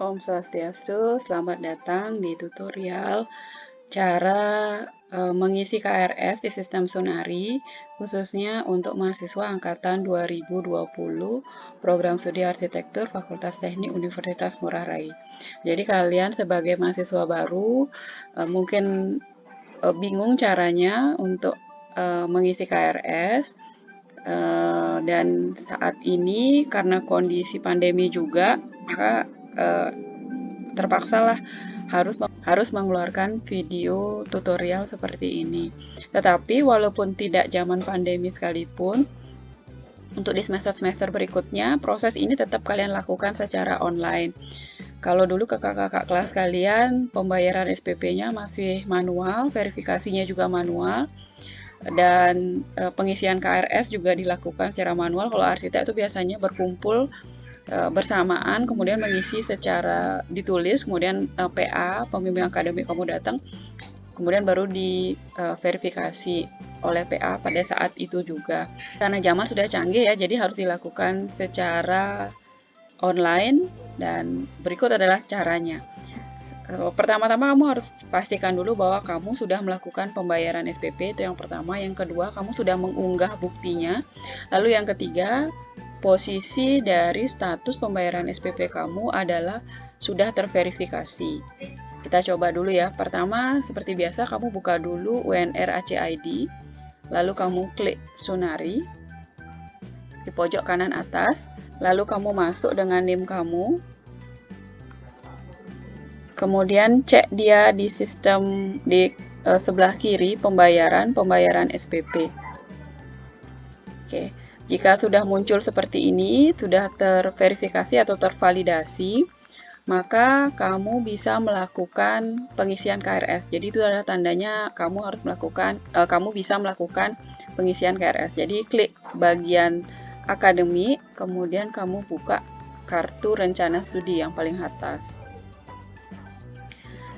Om Swastiastu, selamat datang di tutorial cara mengisi KRS di sistem Sunari, khususnya untuk mahasiswa angkatan 2020 Program Studi Arsitektur Fakultas Teknik Universitas Ngurah Rai. Jadi kalian sebagai mahasiswa baru mungkin bingung caranya untuk mengisi KRS. Dan saat ini karena kondisi pandemi juga, maka terpaksalah harus mengeluarkan video tutorial seperti ini. Tetapi walaupun tidak zaman pandemi sekalipun, untuk di semester-semester berikutnya, proses ini tetap kalian lakukan secara online. Kalau dulu kakak-kakak kelas kalian, pembayaran SPP-nya masih manual, verifikasinya juga manual, dan pengisian KRS juga dilakukan secara manual. Kalau arsitek itu biasanya berkumpul bersamaan, kemudian mengisi secara ditulis, kemudian PA, pembimbing akademik kamu datang, kemudian baru diverifikasi oleh PA pada saat itu juga. Karena zaman sudah canggih ya, jadi harus dilakukan secara online, dan berikut adalah caranya. Pertama-tama kamu harus pastikan dulu bahwa kamu sudah melakukan pembayaran SPP, itu yang pertama. Yang kedua, kamu sudah mengunggah buktinya. Lalu yang ketiga, posisi dari status pembayaran SPP kamu adalah sudah terverifikasi. Kita coba dulu ya. Pertama, seperti biasa, kamu buka dulu UNR Aceh ID, lalu kamu klik Sunari di pojok kanan atas, lalu kamu masuk dengan NIM kamu. Kemudian cek dia di sistem di sebelah kiri pembayaran SPP. Oke, jika sudah muncul seperti ini, sudah terverifikasi atau tervalidasi, maka kamu bisa melakukan pengisian KRS. Jadi itu adalah tandanya kamu harus melakukan, kamu bisa melakukan pengisian KRS. Jadi klik bagian akademik, kemudian kamu buka kartu rencana studi yang paling atas.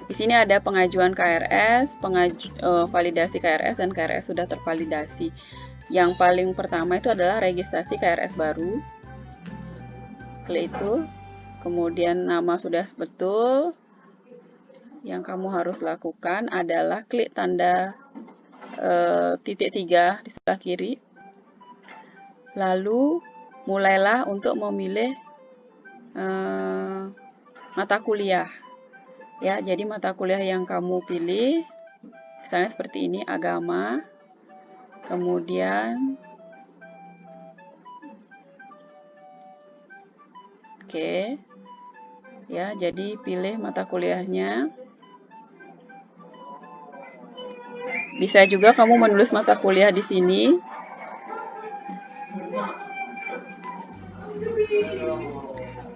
Di sini ada pengajuan KRS, validasi KRS, dan KRS sudah tervalidasi. Yang paling pertama itu adalah registrasi KRS baru. Klik itu, kemudian nama sudah betul. Yang kamu harus lakukan adalah klik tanda titik 3 di sebelah kiri. Lalu mulailah untuk memilih mata kuliah. Ya, jadi mata kuliah yang kamu pilih, misalnya seperti ini, agama, kemudian oke, ya, jadi pilih mata kuliahnya. Bisa juga kamu menulis mata kuliah di sini.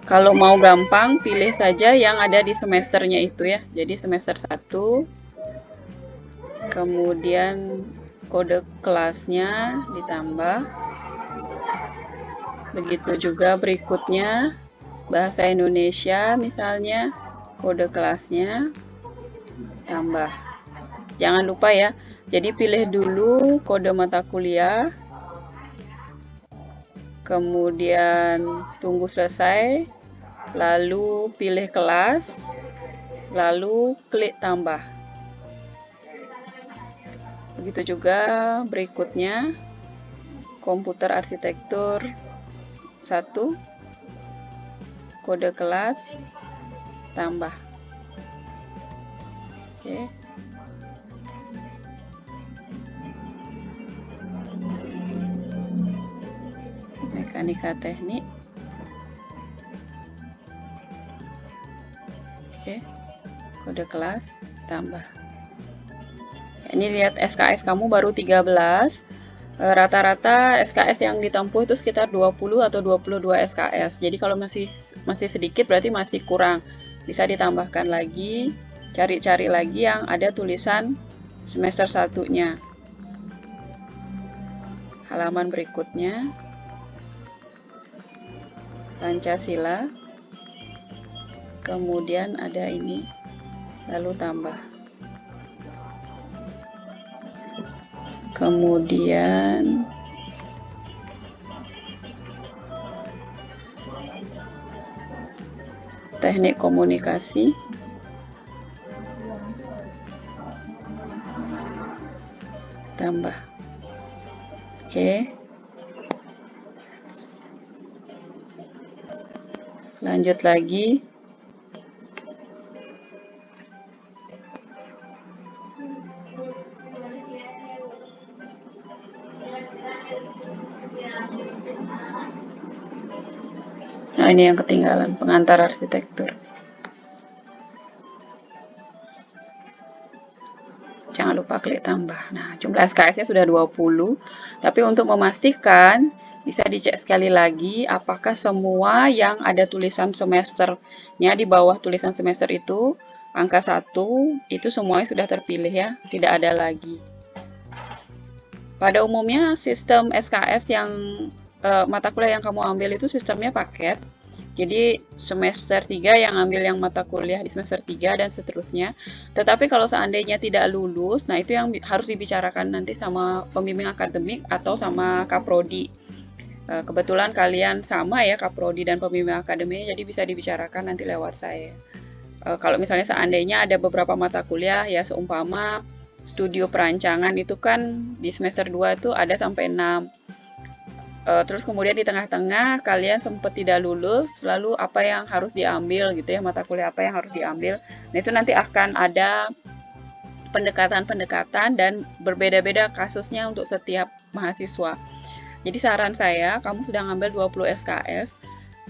Kalau mau gampang, pilih saja yang ada di semesternya itu ya. Jadi semester 1, kemudian kode kelasnya ditambah. Begitu juga berikutnya, bahasa Indonesia misalnya, kode kelasnya tambah. Jangan lupa ya, jadi pilih dulu kode mata kuliah, kemudian tunggu selesai, lalu pilih kelas, lalu klik tambah. Begitu juga berikutnya, komputer arsitektur 1, kode kelas, tambah. Oke. Mekanika teknik. Oke, kode kelas tambah. Ini lihat SKS kamu baru 13. Rata-rata SKS yang ditempuh itu sekitar 20 atau 22 SKS. Jadi kalau masih sedikit berarti masih kurang. Bisa ditambahkan lagi, cari-cari lagi yang ada tulisan semester 1-nya. Halaman berikutnya, Pancasila, kemudian ada ini, lalu tambah. Kemudian Teknik komunikasi. Tambah. Oke. Lanjut lagi. Nah, ini yang ketinggalan, pengantar arsitektur. Jangan lupa klik tambah. Nah, jumlah SKS-nya sudah 20, tapi untuk memastikan bisa dicek sekali lagi apakah semua yang ada tulisan semesternya di bawah tulisan semester itu, angka 1, itu semuanya sudah terpilih ya, tidak ada lagi. Pada umumnya sistem SKS yang mata kuliah yang kamu ambil itu sistemnya paket. Jadi semester 3 yang ambil yang mata kuliah di semester 3 dan seterusnya. Tetapi kalau seandainya tidak lulus, nah itu yang harus dibicarakan nanti sama pembimbing akademik atau sama Kaprodi. Kebetulan kalian sama ya, Kaprodi dan pembimbing akademik, jadi bisa dibicarakan nanti lewat saya. Kalau misalnya seandainya ada beberapa mata kuliah ya, seumpama studio perancangan itu kan di semester 2 itu ada sampai 6. Terus kemudian di tengah-tengah kalian sempat tidak lulus, lalu apa yang harus diambil gitu ya, mata kuliah apa yang harus diambil. Nah, itu nanti akan ada pendekatan-pendekatan dan berbeda-beda kasusnya untuk setiap mahasiswa. Jadi saran saya, kamu sudah ngambil 20 SKS,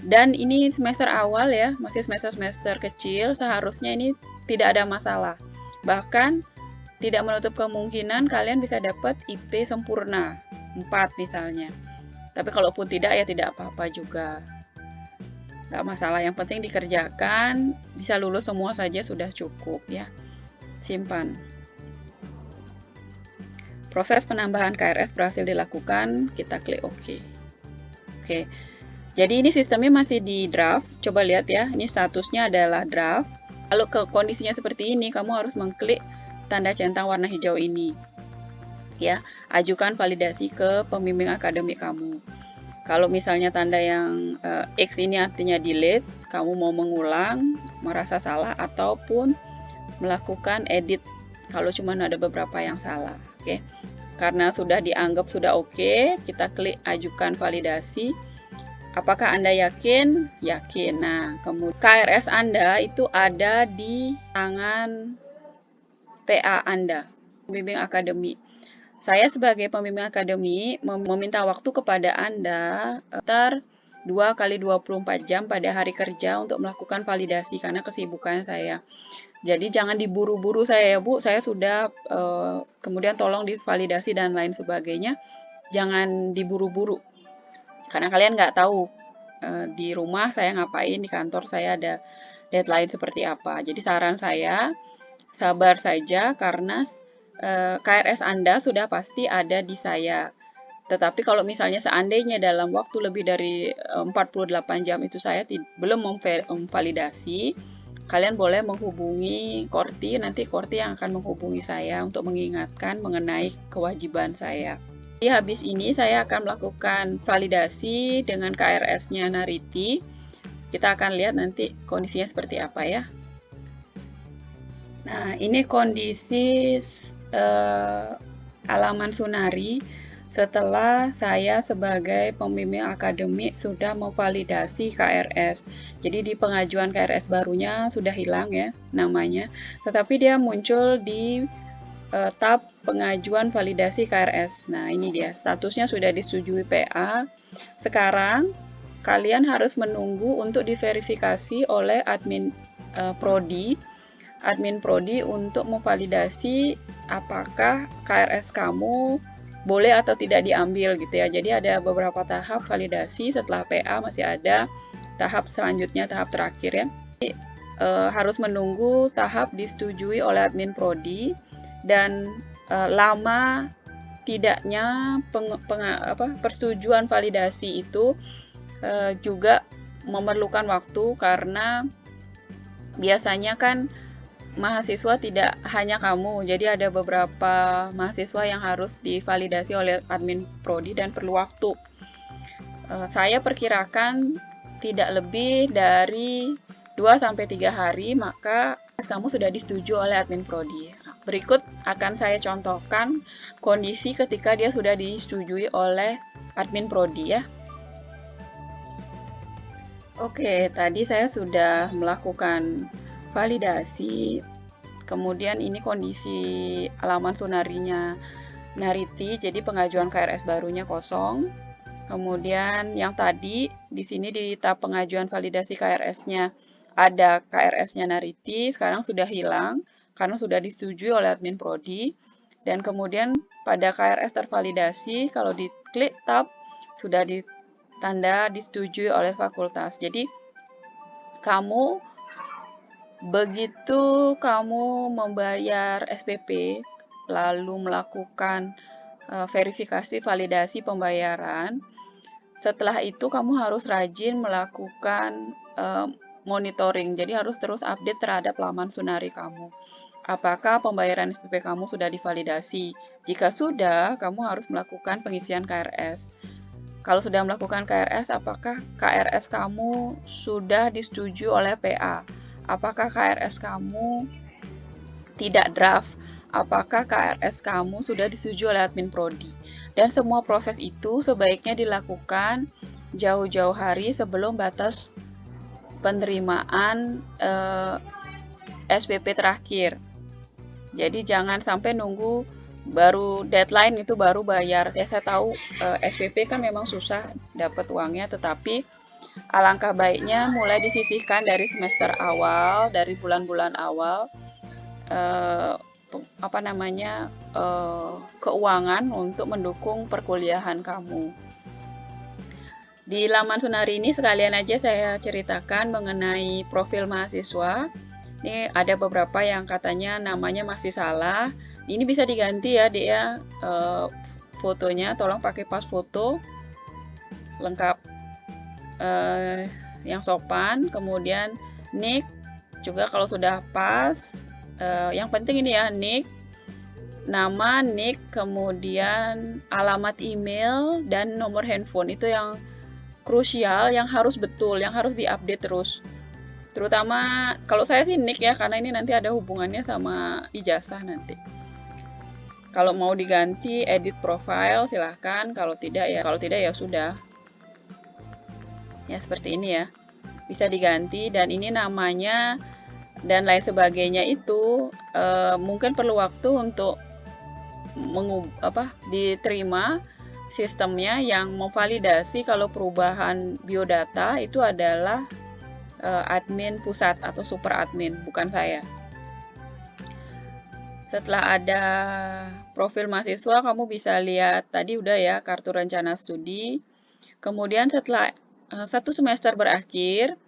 dan ini semester awal ya, masih semester-semester kecil, seharusnya ini tidak ada masalah. Bahkan tidak menutup kemungkinan kalian bisa dapat IP sempurna, 4 misalnya. Tapi kalaupun tidak ya tidak apa-apa juga. Nggak masalah, yang penting dikerjakan, bisa lulus semua saja sudah cukup ya. Simpan. Proses penambahan KRS berhasil dilakukan, kita klik OK. Oke. Jadi ini sistemnya masih di draft. Coba lihat ya, ini statusnya adalah draft. Kalau ke kondisinya seperti ini, kamu harus mengklik tanda centang warna hijau ini. Ya, ajukan validasi ke pembimbing akademik kamu. Kalau misalnya tanda yang X ini artinya delete, kamu mau mengulang, merasa salah, ataupun melakukan edit kalau cuma ada beberapa yang salah. Oke. Karena sudah dianggap sudah oke, kita klik ajukan validasi. Apakah Anda yakin? Yakin. Nah, kemudian KRS Anda itu ada di tangan PA Anda, pembimbing akademik. Saya sebagai pembimbing akademik meminta waktu kepada Anda sekitar 2 kali 24 jam pada hari kerja untuk melakukan validasi karena kesibukan saya. Jadi jangan diburu-buru saya ya Bu, saya sudah kemudian tolong divalidasi dan lain sebagainya. Jangan diburu-buru karena kalian nggak tahu di rumah saya ngapain, di kantor saya ada deadline seperti apa. Jadi saran saya sabar saja karena KRS Anda sudah pasti ada di saya. Tetapi kalau misalnya seandainya dalam waktu lebih dari 48 jam itu saya belum memvalidasi, kalian boleh menghubungi Korti, nanti Korti yang akan menghubungi saya untuk mengingatkan mengenai kewajiban saya. Jadi habis ini saya akan melakukan validasi dengan KRS-nya Nariti. Kita akan lihat nanti kondisinya seperti apa ya. Nah, ini kondisi halaman Sunari setelah saya sebagai pembimbing akademik sudah memvalidasi KRS. Jadi di pengajuan KRS barunya sudah hilang ya namanya, tetapi dia muncul di tab pengajuan validasi KRS. Nah, ini dia, statusnya sudah disetujui PA. Sekarang kalian harus menunggu untuk diverifikasi oleh admin prodi untuk memvalidasi apakah KRS kamu boleh atau tidak diambil gitu ya. Jadi ada beberapa tahap validasi, setelah PA masih ada tahap selanjutnya, tahap terakhir ya. Jadi, harus menunggu tahap disetujui oleh admin prodi dan lama tidaknya persetujuan validasi itu juga memerlukan waktu karena biasanya kan mahasiswa tidak hanya kamu, jadi ada beberapa mahasiswa yang harus divalidasi oleh admin prodi dan perlu waktu. Saya perkirakan tidak lebih dari 2-3 hari, maka kamu sudah disetujui oleh admin prodi. Berikut akan saya contohkan kondisi ketika dia sudah disetujui oleh admin prodi ya. Oke, tadi saya sudah melakukan validasi. Kemudian ini kondisi halaman Sunarinya Nariti, jadi pengajuan KRS barunya kosong. Kemudian yang tadi di sini di tahap pengajuan validasi KRS-nya ada KRS-nya Nariti, sekarang sudah hilang karena sudah disetujui oleh admin prodi. Dan kemudian pada KRS tervalidasi, kalau diklik tab sudah ditanda disetujui oleh fakultas. Jadi begitu kamu membayar SPP lalu melakukan verifikasi validasi pembayaran, setelah itu kamu harus rajin melakukan monitoring, jadi harus terus update terhadap laman Sunari kamu. Apakah pembayaran SPP kamu sudah divalidasi? Jika sudah, kamu harus melakukan pengisian KRS. Kalau sudah melakukan KRS, apakah KRS kamu sudah disetujui oleh PA? Apakah KRS kamu tidak draft? Apakah KRS kamu sudah disetujui oleh admin prodi? Dan semua proses itu sebaiknya dilakukan jauh-jauh hari sebelum batas penerimaan SPP terakhir. Jadi jangan sampai nunggu baru deadline itu baru bayar. Saya tahu SPP kan memang susah dapat uangnya, tetapi alangkah baiknya mulai disisihkan dari semester awal, dari bulan-bulan awal. Keuangan untuk mendukung perkuliahan kamu. Di laman Sunari ini sekalian aja saya ceritakan mengenai profil mahasiswa. Ini ada beberapa yang katanya namanya masih salah. Ini bisa diganti ya, dia fotonya tolong pakai pas foto lengkap yang sopan. Kemudian nick juga kalau sudah pas. Yang penting ini ya, nick, nama, nick, kemudian alamat email, dan nomor handphone. Itu yang krusial, yang harus betul, yang harus diupdate terus. Terutama kalau saya sih nick ya, karena ini nanti ada hubungannya sama ijazah nanti. Kalau mau diganti edit profile silahkan, kalau tidak ya sudah. Ya seperti ini ya, bisa diganti, dan ini namanya dan lain sebagainya itu mungkin perlu waktu untuk diterima sistemnya. Yang memvalidasi kalau perubahan biodata itu adalah admin pusat atau super admin, bukan saya. Setelah ada profil mahasiswa, kamu bisa lihat tadi udah ya kartu rencana studi. Kemudian setelah 1 semester berakhir,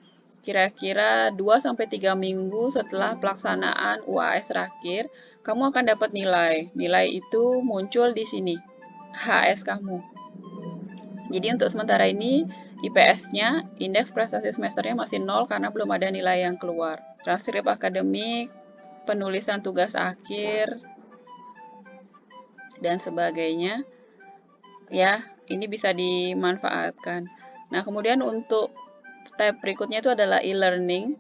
kira-kira 2-3 minggu setelah pelaksanaan UAS terakhir, kamu akan dapat nilai. Nilai itu muncul di sini, HS kamu. Jadi untuk sementara ini, IPS-nya, indeks prestasi semesternya masih 0 karena belum ada nilai yang keluar. Transkrip akademik, penulisan tugas akhir, dan sebagainya. Ya, ini bisa dimanfaatkan. Nah, kemudian untuk tab berikutnya itu adalah e-learning.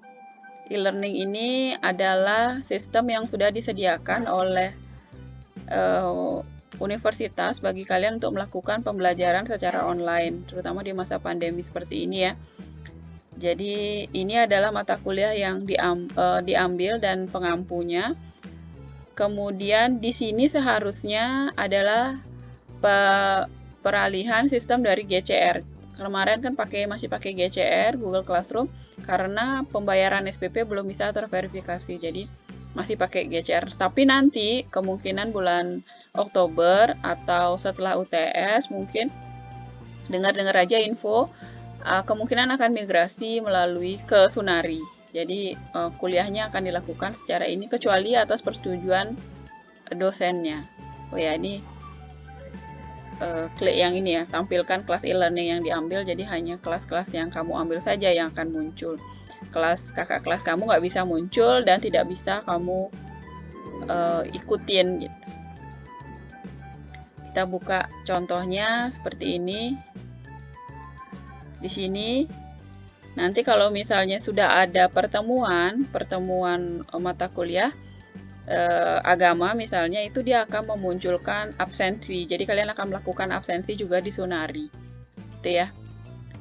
E-learning ini adalah sistem yang sudah disediakan oleh universitas bagi kalian untuk melakukan pembelajaran secara online, terutama di masa pandemi seperti ini ya. Jadi ini adalah mata kuliah yang diambil dan pengampunya. Kemudian di sini seharusnya adalah peralihan sistem dari GCR. Kemarin kan masih pakai GCR, Google Classroom, karena pembayaran SPP belum bisa terverifikasi, jadi masih pakai GCR. Tapi nanti kemungkinan bulan Oktober atau setelah UTS, mungkin dengar-dengar aja info, kemungkinan akan migrasi melalui ke Sunari. Jadi kuliahnya akan dilakukan secara ini, kecuali atas persetujuan dosennya. Oh ya, ini klik yang ini ya, tampilkan kelas e-learning yang diambil, jadi hanya kelas-kelas yang kamu ambil saja yang akan muncul. Kakak kelas kamu nggak bisa muncul dan tidak bisa kamu ikutin gitu. Kita buka contohnya seperti ini. Di sini Nanti kalau misalnya sudah ada pertemuan mata kuliah agama misalnya, itu dia akan memunculkan absensi. Jadi kalian akan melakukan absensi juga di Sunari. Gitu ya.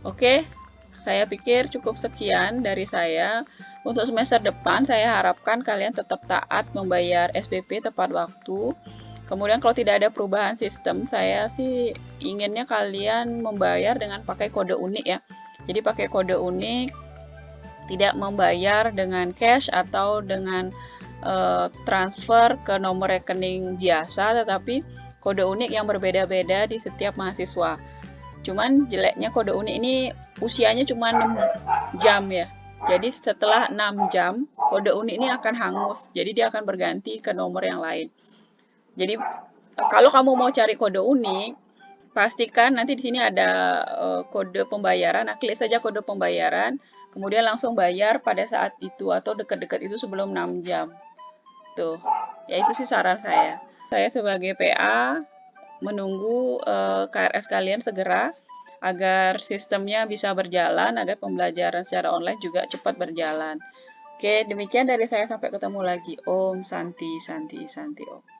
Oke, saya pikir cukup sekian dari saya. Untuk semester depan saya harapkan kalian tetap taat membayar SPP tepat waktu. Kemudian kalau tidak ada perubahan sistem, saya sih inginnya kalian membayar dengan pakai kode unik ya. Jadi pakai kode unik, tidak membayar dengan cash atau dengan transfer ke nomor rekening biasa, tetapi kode unik yang berbeda-beda di setiap mahasiswa. Cuman jeleknya kode unik ini usianya cuma 6 jam ya. Jadi setelah 6 jam, kode unik ini akan hangus. Jadi dia akan berganti ke nomor yang lain. Jadi kalau kamu mau cari kode unik, pastikan nanti di sini ada kode pembayaran. Nah, klik saja kode pembayaran, kemudian langsung bayar pada saat itu atau dekat-dekat itu sebelum 6 jam. Tuh, ya itu sih saran saya. Saya sebagai PA menunggu KRS kalian segera agar sistemnya bisa berjalan, agar pembelajaran secara online juga cepat berjalan. Oke, demikian dari saya, sampai ketemu lagi. Om Santi Santi Santi Om.